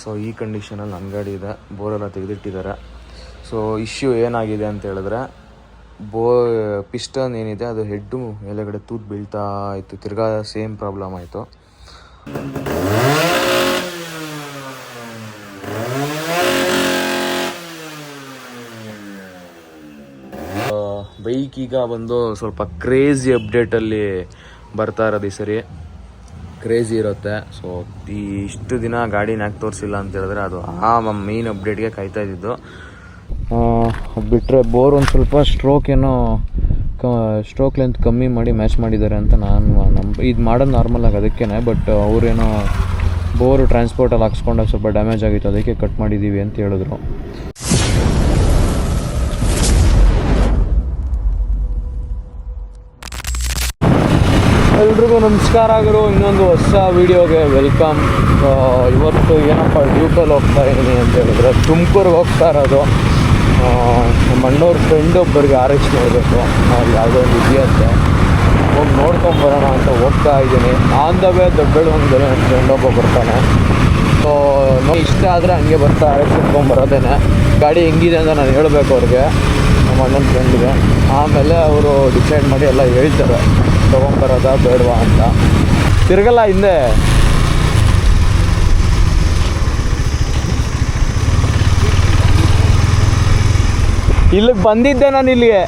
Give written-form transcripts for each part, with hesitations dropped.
So ಈ ಕಂಡೀಷನಲ್ಲಿ ನನ್ನ ಗಾಡಿ ಇದೆ, ಬೋರೆಲ್ಲ ತೆಗೆದಿಟ್ಟಿದ್ದಾರೆ. ಸೊ ಇಶ್ಯೂ ಏನಾಗಿದೆ ಅಂತ ಹೇಳಿದ್ರೆ ಪಿಸ್ಟನ್ ಏನಿದೆ ಅದು ಹೆಡ್ಡು ಮೇಲೆಗಡೆ ತೂತು ಬೀಳ್ತಾ ಇತ್ತು, ತಿರ್ಗಾ ಸೇಮ್ ಪ್ರಾಬ್ಲಮ್ ಆಯಿತು. ಬೈಕ್ ಈಗ ಬಂದು ಸ್ವಲ್ಪ ಕ್ರೇಜಿ ಅಪ್ಡೇಟಲ್ಲಿ ಬರ್ತಾ ಇರೋದು ಈ ಸರಿ, ಕ್ರೇಜಿ ಇರುತ್ತೆ. ಸೊ ಇಷ್ಟು ದಿನ ಗಾಡಿನ ಯಾಕೆ ತೋರಿಸಿಲ್ಲ ಅಂತ ಹೇಳಿದ್ರೆ ಅದು ಆ ಮೇನ್ ಅಪ್ಡೇಟ್ಗೆ ಕಾಯ್ತಾ ಇದ್ದಿದ್ದು. ಬಿಟ್ಟರೆ ಬೋರ್ ಒಂದು ಸ್ವಲ್ಪ ಸ್ಟ್ರೋಕ್ ಲೆಂತ್ ಕಮ್ಮಿ ಮಾಡಿ ಮ್ಯಾಚ್ ಮಾಡಿದ್ದಾರೆ ಅಂತ ನಾನು ಇದು ಮಾಡೋದು ನಾರ್ಮಲಾಗಿ ಅದಕ್ಕೇ. ಬಟ್ ಅವರೇನೋ ಬೋರು ಟ್ರಾನ್ಸ್ಪೋರ್ಟಲ್ಲಿ ಹಾಕ್ಸ್ಕೊಂಡಾಗ ಸ್ವಲ್ಪ ಡ್ಯಾಮೇಜ್ ಆಗಿತ್ತು, ಅದಕ್ಕೆ ಕಟ್ ಮಾಡಿದ್ದೀವಿ ಅಂತ ಹೇಳಿದ್ರು. ಎಲ್ರಿಗೂ ನಮಸ್ಕಾರ ಗುರು, ಇನ್ನೊಂದು ಹೊಸ ವೀಡಿಯೋಗೆ ವೆಲ್ಕಮ್. ಇವತ್ತು ಏನಪ್ಪ ಡ್ಯೂಕಲ್ಲಿ ಹೋಗ್ತಾ ಇದ್ದೀನಿ ಅಂತ ಹೇಳಿದ್ರೆ ತುಮಕೂರಿಗೆ ಹೋಗ್ತಾ ಇರೋದು. ನಮ್ಮ ಅಣ್ಣವ್ರ ಫ್ರೆಂಡ್ ಒಬ್ಬರಿಗೆ RX ನೋಡಬೇಕು, ಅವ್ರು ಯಾವುದೋ ಒಂದು ಇದೆಯಂತೆ, ಹೋಗಿ ನೋಡ್ಕೊಂಬರೋಣ ಅಂತ ಹೋಗ್ತಾ ಇದ್ದೀನಿ. ಆನ್ ದ ವೇ ದೊಡ್ಡಬಳ್ಳಾಪುರದಲ್ಲಿ ನನ್ನ ಫ್ರೆಂಡ್ ಒಬ್ಬ ಬರ್ತಾನೆ. ಸೊ ಇಷ್ಟ ಆದರೆ ಹಂಗೆ ಬರ್ತಾ RX ಇಟ್ಕೊಂಬರೋದೇನೆ. ಗಾಡಿ ಹೆಂಗಿದೆ ಅಂತ ನಾನು ಹೇಳಬೇಕು ಅವ್ರಿಗೆ, ನಮ್ಮ ಅಣ್ಣನ ಫ್ರೆಂಡ್ಗೆ. ಆಮೇಲೆ ಅವರು ಡಿಸೈಡ್ ಮಾಡಿ ಎಲ್ಲ ಹೇಳ್ತಾರೆ ತೊಗೊಂಬರೋದಾ ಬೇಡವಾ ಅಂತ. ತಿರ್ಗಲ್ಲ ಹಿಂದೆ ಇಲ್ಲಿಗೆ ಬಂದಿದ್ದೆ ನಾನು, ಇಲ್ಲಿಗೆ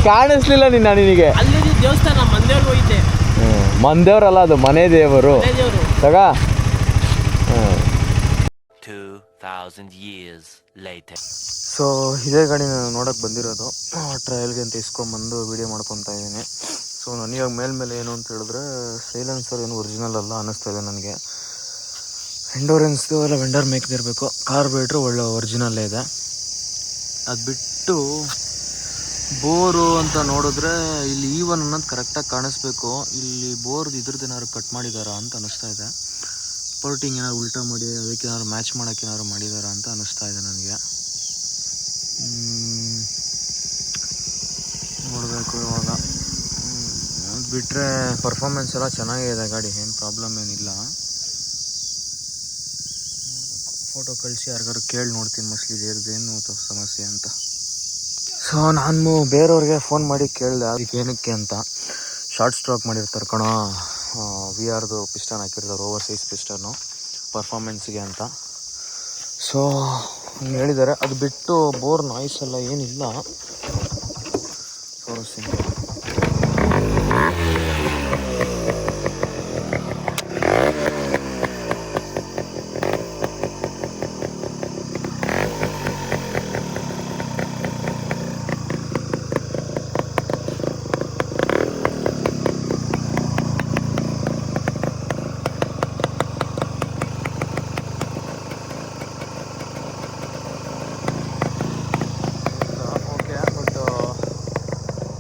ಕಾಣಿಸ್ಲಿಲ್ಲ ನಿನಗೆ. ಮಂದೇವ್ರಲ್ಲ, ಅದು ಮನೆ ದೇವರು ತಗ. ಸೊ ಇದೇ ಗಾಡಿ ನಾನು ನೋಡೋಕೆ ಬಂದಿರೋದು, ಟ್ರಯಲ್ಗೆ ಅಂತ ಇಸ್ಕೊಂಬಂದು ವೀಡಿಯೋ ಮಾಡ್ಕೊತಾ ಇದ್ದೀನಿ. ಸೊ ನನಗೆ ಮೇಲ್ಮೇಲೆ ಏನು ಅಂತ ಹೇಳಿದ್ರೆ ಸೈಲೆನ್ಸರ್ ಏನು ಒರಿಜಿನಲ್ ಅಲ್ಲ ಅನ್ನಿಸ್ತಾ ಇದೆ ನನಗೆ. ಎಂಡೋರೆನ್ಸ್ದು ಎಲ್ಲ ವೆಂಡರ್ ಮೇಕ್ದಿರಬೇಕು. ಕಾರ್ಬೇಟ್ರು ಒಳ್ಳೆ ಒರಿಜಿನಲ್ಲೇ ಇದೆ. ಅದು ಬಿಟ್ಟು ಬೋರು ಅಂತ ನೋಡಿದ್ರೆ ಇಲ್ಲಿ E1 ಅನ್ನೋದು ಕರೆಕ್ಟಾಗಿ ಕಾಣಿಸ್ಬೇಕು. ಇಲ್ಲಿ ಬೋರ್ದು ಇದ್ರದ್ದು ಏನಾದ್ರು ಕಟ್ ಮಾಡಿದಾರಾ ಅಂತ ಅನ್ನಿಸ್ತಾ ಇದೆ. ಪೋರ್ಟಿಂಗ್ ಏನಾದ್ರು ಉಲ್ಟಾ ಮಾಡಿ ಅದಕ್ಕೆ ಏನಾದ್ರು ಮ್ಯಾಚ್ ಮಾಡೋಕ್ಕೆ ಏನಾದ್ರು ಮಾಡಿದಾರಾ ಅಂತ ಅನ್ನಿಸ್ತಾ ಇದೆ ನನಗೆ. ನೋಡಬೇಕು ಇವಾಗ. ಅದು ಬಿಟ್ಟರೆ ಪರ್ಫಾರ್ಮೆನ್ಸ್ ಎಲ್ಲ ಚೆನ್ನಾಗಿದೆ ಗಾಡಿ, ಏನು ಪ್ರಾಬ್ಲಮ್ ಏನಿಲ್ಲ. ಫೋಟೋ ಕಳಿಸಿ ಯಾರಿಗಾರು ಕೇಳಿ ನೋಡ್ತೀನಿ ಮೋಸ್ಟ್ಲಿ ಏನು ಸಮಸ್ಯೆ ಅಂತ. ಸೊ ನಾನು ಬೇರೆಯವ್ರಿಗೆ ಫೋನ್ ಮಾಡಿ ಕೇಳಿದೆ ಅದಕ್ಕೆ ಏನಕ್ಕೆ ಅಂತ. ಶಾರ್ಟ್ ಸ್ಟ್ರೋಕ್ ಮಾಡಿರ್ತಾರೆ ಕಣೋ, VR ಪಿಸ್ಟನ್ ಹಾಕಿರ್ತಾರೆ, ಓವರ್ ಸೈಜ್ ಪಿಸ್ಟನ್ನು ಪರ್ಫಾರ್ಮೆನ್ಸ್ಗೆ ಅಂತ. ಸೊ ಹಂಗೆ ಹೇಳಿದ್ದಾರೆ. ಅದು ಬಿಟ್ಟು ಬೋರ್ ನಾಯ್ಸ್ ಎಲ್ಲ ಏನಿಲ್ಲ. ತೋರಿಸ್ತೀನಿ.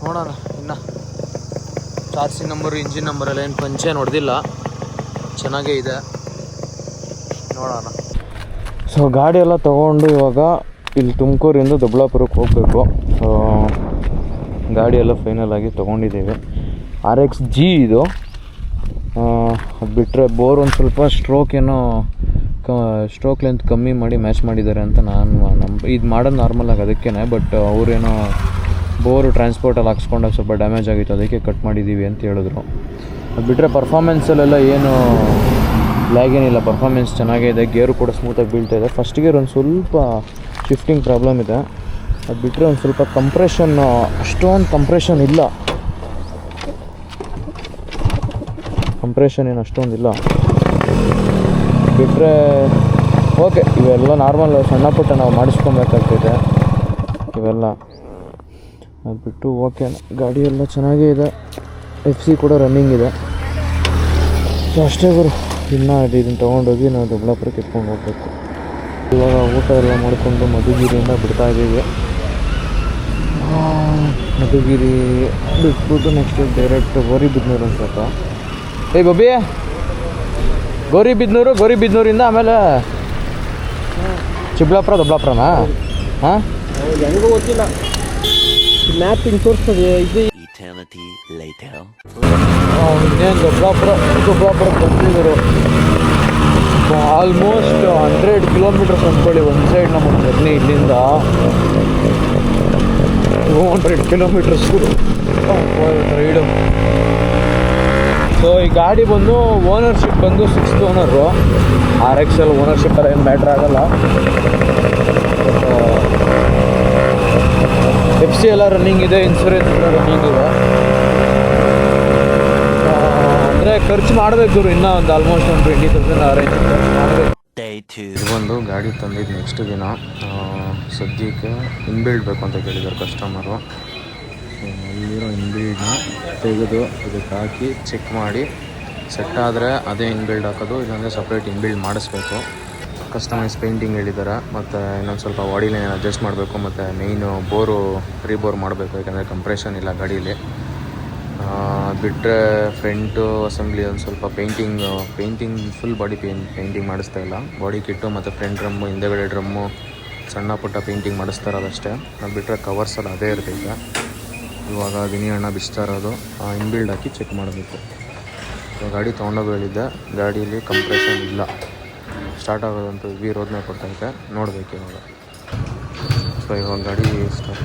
ನೋಡೋಣ, ಇನ್ನು ಚಾರ್ಜಿಂಗ್ ನಂಬರು ಇಂಜಿನ್ ನಂಬರೆಲ್ಲ ಏನು ಪಂಚೆ ನೋಡ್ದಿಲ್ಲ, ಚೆನ್ನಾಗೇ ಇದೆ, ನೋಡೋಣ. ಸೊ ಗಾಡಿ ಎಲ್ಲ ತೊಗೊಂಡು ಇವಾಗ ಇಲ್ಲಿ ತುಮಕೂರಿಂದ ದೊಡ್ಡಬಳ್ಳಾಪುರಕ್ಕೆ ಹೋಗಬೇಕು. ಸೊ ಗಾಡಿ ಎಲ್ಲ ಫೈನಲ್ ಆಗಿ ತೊಗೊಂಡಿದ್ದೀವಿ. RX G ಇದು. ಅದು ಬಿಟ್ಟರೆ ಬೋರ್ ಒಂದು ಸ್ವಲ್ಪ ಸ್ಟ್ರೋಕ್ ಲೆಂತ್ ಕಮ್ಮಿ ಮಾಡಿ ಮ್ಯಾಚ್ ಮಾಡಿದ್ದಾರೆ ಅಂತ ನಾನು ಇದು ಮಾಡೋದು ನಾರ್ಮಲಾಗಿ ಅದಕ್ಕೇ. ಬಟ್ ಅವರೇನೋ ಬೋರು ಟ್ರಾನ್ಸ್ಪೋರ್ಟಲ್ಲಿ ಹಾಕ್ಸ್ಕೊಂಡಾಗ ಸ್ವಲ್ಪ ಡ್ಯಾಮೇಜ್ ಆಗಿತ್ತು, ಅದಕ್ಕೆ ಕಟ್ ಮಾಡಿದ್ದೀವಿ ಅಂತ ಹೇಳಿದ್ರು. ಅದು ಬಿಟ್ಟರೆ ಪರ್ಫಾರ್ಮೆನ್ಸಲ್ಲೆಲ್ಲ ಏನು ಲ್ಯಾಗ್ ಏನಿಲ್ಲ, ಪರ್ಫಾರ್ಮೆನ್ಸ್ ಚೆನ್ನಾಗೇ ಇದೆ. ಗೇರು ಕೂಡ ಸ್ಮೂತಾಗಿ ಬೀಳ್ತಾ ಇದೆ. ಫಸ್ಟ್ ಗೇರ್ ಒಂದು ಸ್ವಲ್ಪ ಶಿಫ್ಟಿಂಗ್ ಪ್ರಾಬ್ಲಮ್ ಇದೆ. ಅದು ಬಿಟ್ಟರೆ ಒಂದು ಸ್ವಲ್ಪ ಅಷ್ಟೊಂದು ಕಂಪ್ರೆಷನ್ ಇಲ್ಲ, ಕಂಪ್ರೆಷನ್ ಏನು ಅಷ್ಟೊಂದಿಲ್ಲ. ಬಿಟ್ಟರೆ ಓಕೆ, ಇವೆಲ್ಲ ನಾರ್ಮಲ್ ಸಣ್ಣ ಪುಟ್ಟ ನಾವು ಮಾಡಿಸ್ಕೊಬೇಕಾಗ್ತೈತೆ ಇವೆಲ್ಲ. ಅದು ಬಿಟ್ಟು ಓಕೆ, ಗಾಡಿ ಎಲ್ಲ ಚೆನ್ನಾಗೇ ಇದೆ. FC ಕೂಡ ರನ್ನಿಂಗ್ ಇದೆ. ಸೊ ಅಷ್ಟೇ ಗುರು, ಇನ್ನೂ ಇದನ್ನು ತೊಗೊಂಡೋಗಿ ನಾವು ದೊಡ್ಡಬಳ್ಳಾಪುರಕ್ಕೆ ಎತ್ಕೊಂಡು ಹೋಗ್ಬೇಕು. ಇವಾಗ ಊಟ ಎಲ್ಲ ಮಾಡಿಕೊಂಡು ಮಧುಗಿರಿಯಿಂದ ಬಿಡ್ತಾ ಇದ್ದೀವಿ. ಮಧುಗಿರಿ ಬಿಟ್ಬಿಟ್ಟು ನೆಕ್ಸ್ಟ್ ಡೈರೆಕ್ಟ್ ಗೌರಿಬಿದನೂರು ಅನ್ಸುತ್ತ. ಬಬ್ಬಿ, ಗೌರಿಬಿದನೂರಿಂದ ಆಮೇಲೆ ದೊಡ್ಡಬಳ್ಳಾಪುರನಾ? ಹಾಂ, ಹೆಂಗೂ ಗೊತ್ತಿಲ್ಲ, ಮ್ಯಾಪಿಂಗ್ ತೋರಿಸ್ತದೆ. ಇದು ಇನ್ನೇನು ದೊಡ್ಡಬಳ್ಳಾಪುರ ಬಂದಿದ್ದರು. ಆಲ್ಮೋಸ್ಟ್ 100 ಕಿಲೋಮೀಟರ್ಸ್ ಅಂದ್ಕೊಳ್ಳಿ ಒಂದು ಸೈಡ್ ನಮ್ಮ ಜರ್ನಿ ಇಲ್ಲಿಂದ 200 ಕಿಲೋಮೀಟರ್ಸ್ ರೈಡು. ಸೊ ಈ ಗಾಡಿ ಬಂದು ಓನರ್ಶಿಪ್ ಬಂದು 6th ಓನರು. RXL ಓನರ್ಶಿಪ್ ಎಲ್ಲ ಏನು ಮ್ಯಾಟ್ರ್ ಆಗಲ್ಲ. FC ಎಲ್ಲ ರನ್ನಿಂಗ್ ಇದೆ, ಇನ್ಸೂರೆನ್ಸ್ ಎಲ್ಲ ರನ್ನಿಂಗ್ ಇದೆ. ಅಂದರೆ ಖರ್ಚು ಮಾಡಬೇಕು ಇನ್ನೂ ಒಂದು ಆಲ್ಮೋಸ್ಟ್ ಒಂದು 20,000 ಅರೇಂಜ್ ಮಾಡಬೇಕು. ಒಂದು ಗಾಡಿ ತಂದಿದ್ದು ನೆಕ್ಸ್ಟ್ ದಿನ ಸದ್ಯಕ್ಕೆ ಇನ್ಬಿಲ್ಡ್ ಬೇಕು ಅಂತ ಕೇಳಿದ್ದಾರೆ ಕಸ್ಟಮರು. ಅಲ್ಲಿರೋ ಇನ್ಬಿಲ್ಡ್ನ ತೆಗೆದು ಇದಕ್ಕೆ ಹಾಕಿ ಚೆಕ್ ಮಾಡಿ ಸೆಟ್ ಆದರೆ ಅದೇ ಇನ್ಬಿಲ್ಡ್ ಹಾಕೋದು, ಇಲ್ಲಾಂದರೆ ಸಪ್ರೇಟ್ ಇನ್ಬಿಲ್ಡ್ ಮಾಡಿಸ್ಬೇಕು. ಕಸ್ಟಮೈಸ್ ಪೇಂಟಿಂಗ್ ಹೇಳಿದ್ದಾರೆ. ಮತ್ತು ಇನ್ನೊಂದು ಸ್ವಲ್ಪ ಬಾಡಿ ಲೈನ್ ಅಡ್ಜಸ್ಟ್ ಮಾಡಬೇಕು. ಮತ್ತು ಮೇಯ್ನು ರೀಬೋರ್ ಮಾಡಬೇಕು, ಯಾಕಂದರೆ ಕಂಪ್ರೆಷನ್ ಇಲ್ಲ ಗಾಡೀಲಿ. ಬಿಟ್ಟರೆ ಫ್ರಂಟು ಅಸೆಂಬ್ಲಿ ಒಂದು ಸ್ವಲ್ಪ ಪೇಂಟಿಂಗ್ ಫುಲ್ ಬಾಡಿ ಪೇಂಟಿಂಗ್ ಮಾಡಿಸ್ತಾ ಇಲ್ಲ. ಬಾಡಿ ಕಿಟ್ಟು ಮತ್ತು ಫ್ರಂಟ್ ಡ್ರಮ್ಮು, ಹಿಂದೆಗಡೆ ಡ್ರಮ್ಮು ಸಣ್ಣ ಪುಟ್ಟ ಪೇಂಟಿಂಗ್ ಮಾಡಿಸ್ತಾರೆ, ಅದಷ್ಟೇ. ಅದು ಬಿಟ್ಟರೆ ಕವರ್ಸಲ್ಲಿ ಅದೇ ಇರ್ತೈತೆ. ಇವಾಗ ದಿನಿ ಅಣ್ಣ ಬಿಸ್ತಾ ಇರೋದು ಇನ್ಬಿಲ್ಡ್ ಹಾಕಿ ಚೆಕ್ ಮಾಡಬೇಕು. ಗಾಡಿ ತೊಗೊಂಡೋಗಿ ಹೇಳಿದ್ದೆ, ಗಾಡೀಲಿ ಕಂಪ್ರೆಷನ್ ಇಲ್ಲ, ಸ್ಟಾರ್ಟ್ ಆಗೋದಂತೂ ವಿ ರೋಡ್ ಮೇಲೆ ಕೊಡ್ತೈತೆ, ನೋಡಬೇಕು ಇವಾಗ. ಸೊ ಇವಾಗ ಗಾಡಿ ಸ್ಟಾರ್ಟ್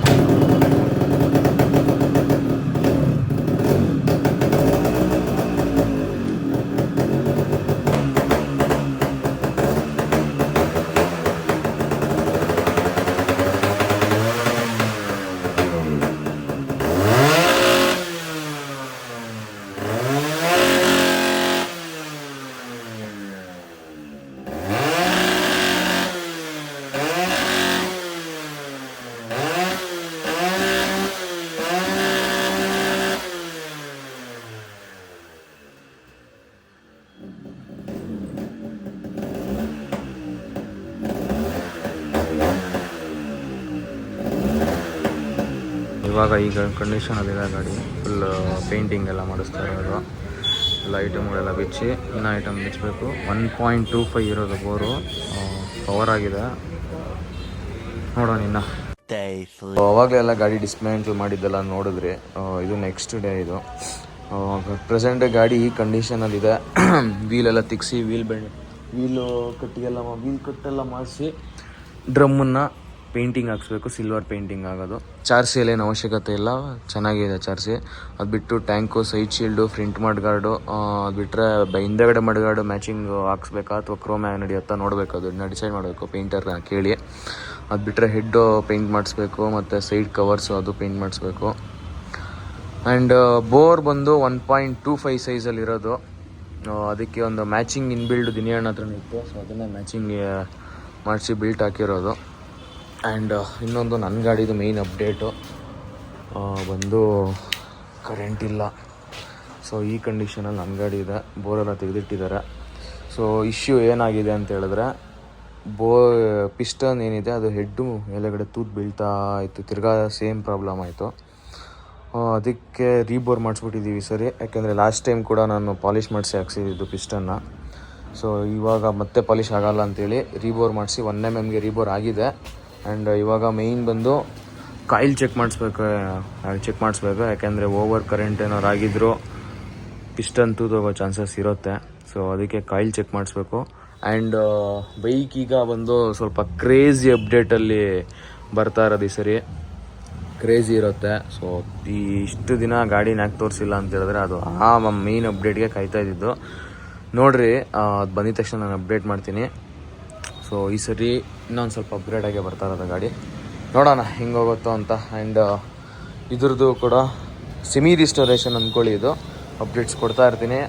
ಇವಾಗ ಈಗ ಕಂಡೀಷನಲ್ಲಿದೆ ಗಾಡಿ. ಫುಲ್ ಪೇಂಟಿಂಗ್ ಎಲ್ಲ ಮಾಡಿಸ್ತಾ ಇರೋದು. ಎಲ್ಲ ಐಟಮ್ಗಳೆಲ್ಲ ಬಿಚ್ಚಿ ಇನ್ನೂ ಐಟಮ್ ಬಿಚ್ಚಬೇಕು. 1.25 ಇರೋದು ಬೋರು, ಪವರ್ ಆಗಿದೆ. ನೋಡೋಣ ಇನ್ನು. ಅವಾಗಲೆಲ್ಲ ಗಾಡಿ ಡಿಸ್ಮ್ಯಾಂಟಲ್ ಮಾಡಿದ್ದೆಲ್ಲ ನೋಡಿದ್ರಿ. ಇದು ನೆಕ್ಸ್ಟ್ ಡೇ. ಇದು ಪ್ರೆಸೆಂಟ್ ಗಾಡಿ ಈ ಕಂಡೀಷನಲ್ಲಿದೆ. ವೀಲೆಲ್ಲ ತಿಕ್ಸಿ ವೀಲ್ ಕಟ್ಟೆಲ್ಲ ಮಾಡಿಸಿ ಡ್ರಮ್ಮನ್ನು ಪೇಂಟಿಂಗ್ ಹಾಕ್ಸ್ಬೇಕು. ಸಿಲ್ವರ್ ಪೇಂಟಿಂಗ್ ಆಗೋದು. ಚಾರ್ಸಿ ಏನು ಅವಶ್ಯಕತೆ ಇಲ್ಲ, ಚೆನ್ನಾಗಿದೆ ಚಾರ್ಸಿ. ಅದು ಬಿಟ್ಟು ಟ್ಯಾಂಕು, ಸೈಡ್ ಶೀಲ್ಡು, ಫ್ರಂಟ್ ಮಡ್ಗಾರ್ಡು, ಅದು ಬಿಟ್ಟರೆ ಹಿಂದೆಗಡೆ ಮಡ್ಗಾರ್ಡು ಮ್ಯಾಚಿಂಗ್ ಹಾಕ್ಸ್ಬೇಕಾ ಅಥವಾ ಕ್ರೋಮ್ ನಡೆಯುತ್ತಾ ನೋಡಬೇಕು. ಅದನ್ನ ಡಿಸೈಡ್ ಮಾಡಬೇಕು ಪೇಂಟರ್ನ ಕೇಳಿ. ಅದು ಬಿಟ್ಟರೆ ಹೆಡ್ಡು ಪೇಂಟ್ ಮಾಡಿಸ್ಬೇಕು, ಮತ್ತು ಸೈಡ್ ಕವರ್ಸು ಅದು ಪೇಂಟ್ ಮಾಡಿಸ್ಬೇಕು. ಆ್ಯಂಡ್ ಬೋರ್ ಬಂದು 1.25 ಸೈಜಲ್ಲಿರೋದು. ಅದಕ್ಕೆ ಒಂದು ಮ್ಯಾಚಿಂಗ್ ಇನ್ಬಿಲ್ಡ್ ದಿನಿಯಣ್ಣ ಹತ್ರನೇ ಇತ್ತು. ಸೊ ಅದನ್ನೇ ಮ್ಯಾಚಿಂಗ್ ಮಾಡಿಸಿ ಬಿಲ್ಟ್ ಹಾಕಿರೋದು. ಆ್ಯಂಡ್ ಇನ್ನೊಂದು ನನ್ನ ಗಾಡಿದು ಮೇಯ್ನ್ ಅಪ್ಡೇಟು ಬಂದು ಕರೆಂಟ್ ಇಲ್ಲ. ಸೊ ಈ ಕಂಡೀಷನಲ್ಲಿ ನನ್ನ ಗಾಡಿ ಇದೆ. ಬೋರೆಲ್ಲ ತೆಗೆದಿಟ್ಟಿದ್ದಾರೆ. ಸೊ ಇಶ್ಯೂ ಏನಾಗಿದೆ ಅಂತ ಹೇಳಿದ್ರೆ, ಪಿಸ್ಟನ್ ಏನಿದೆ ಅದು ಹೆಡ್ಡು ಮೇಲೆಗಡೆ ತೂತು ಬೀಳ್ತಾ ಇತ್ತು. ತಿರ್ಗಾ ಸೇಮ್ ಪ್ರಾಬ್ಲಮ್ ಆಯಿತು. ಅದಕ್ಕೆ ರೀಬೋರ್ ಮಾಡಿಸ್ಬಿಟ್ಟಿದ್ದೀವಿ ಸರಿ. ಯಾಕೆಂದರೆ ಲಾಸ್ಟ್ ಟೈಮ್ ಕೂಡ ನಾನು ಪಾಲಿಷ್ ಮಾಡಿಸಿ ಹಾಕ್ಸಿದ್ದು ಪಿಸ್ಟನ್ನ. ಸೊ ಇವಾಗ ಮತ್ತೆ ಪಾಲಿಷ್ ಆಗೋಲ್ಲ ಅಂತೇಳಿ ರೀಬೋರ್ ಮಾಡಿಸಿ 1 mm ರೀಬೋರ್ ಆಗಿದೆ. ಆ್ಯಂಡ್ ಇವಾಗ ಮೇಯ್ನ್ ಬಂದು ಕಾಯಿಲ್ ಚೆಕ್ ಮಾಡಿಸ್ಬೇಕು. ಯಾಕೆಂದರೆ ಓವರ್ ಕರೆಂಟ್ ಏನಾರು ಆಗಿದ್ರು ಪಿಸ್ಟನ್ ತೂತೋಗೋ ಚಾನ್ಸಸ್ ಇರುತ್ತೆ. ಸೊ ಅದಕ್ಕೆ ಕಾಯಿಲ್ ಚೆಕ್ ಮಾಡಿಸ್ಬೇಕು. ಆ್ಯಂಡ್ ಬೈಕ್ ಈಗ ಬಂದು ಸ್ವಲ್ಪ ಕ್ರೇಜಿ ಅಪ್ಡೇಟಲ್ಲಿ ಬರ್ತಾ ಇರೋದು ಈ ಸರಿ. ಕ್ರೇಜಿ ಇರುತ್ತೆ. ಸೊ ಇಷ್ಟು ದಿನ ಗಾಡಿನ ಯಾಕೆ ತೋರಿಸಿಲ್ಲ ಅಂತ ಹೇಳಿದ್ರೆ, ಅದು ಮೇಯ್ನ್ ಅಪ್ಡೇಟ್ಗೆ ಕಾಯ್ತಾ ಇದ್ದಿದ್ದು. ನೋಡಿರಿ, ಅದು ಬಂದಿದ ತಕ್ಷಣ ನಾನು ಅಪ್ಡೇಟ್ ಮಾಡ್ತೀನಿ. ಸೊ ಈ ಸರಿ ಇನ್ನೊಂದು ಸ್ವಲ್ಪ ಅಪ್ಗ್ರೇಡಾಗೆ ಬರ್ತಾ ಇರೋದು ಗಾಡಿ. ನೋಡೋಣ ಹೆಂಗೆ ಹೋಗುತ್ತೋ ಅಂತ. ಆ್ಯಂಡ್ ಇದ್ರದ್ದು ಕೂಡ ಸೆಮಿ ರಿಸ್ಟೋರೇಷನ್ ಅಂದ್ಕೊಳ್ಳಿ. ಇದು ಅಪ್ಡೇಟ್ಸ್ ಕೊಡ್ತಾ ಇರ್ತೀನಿ.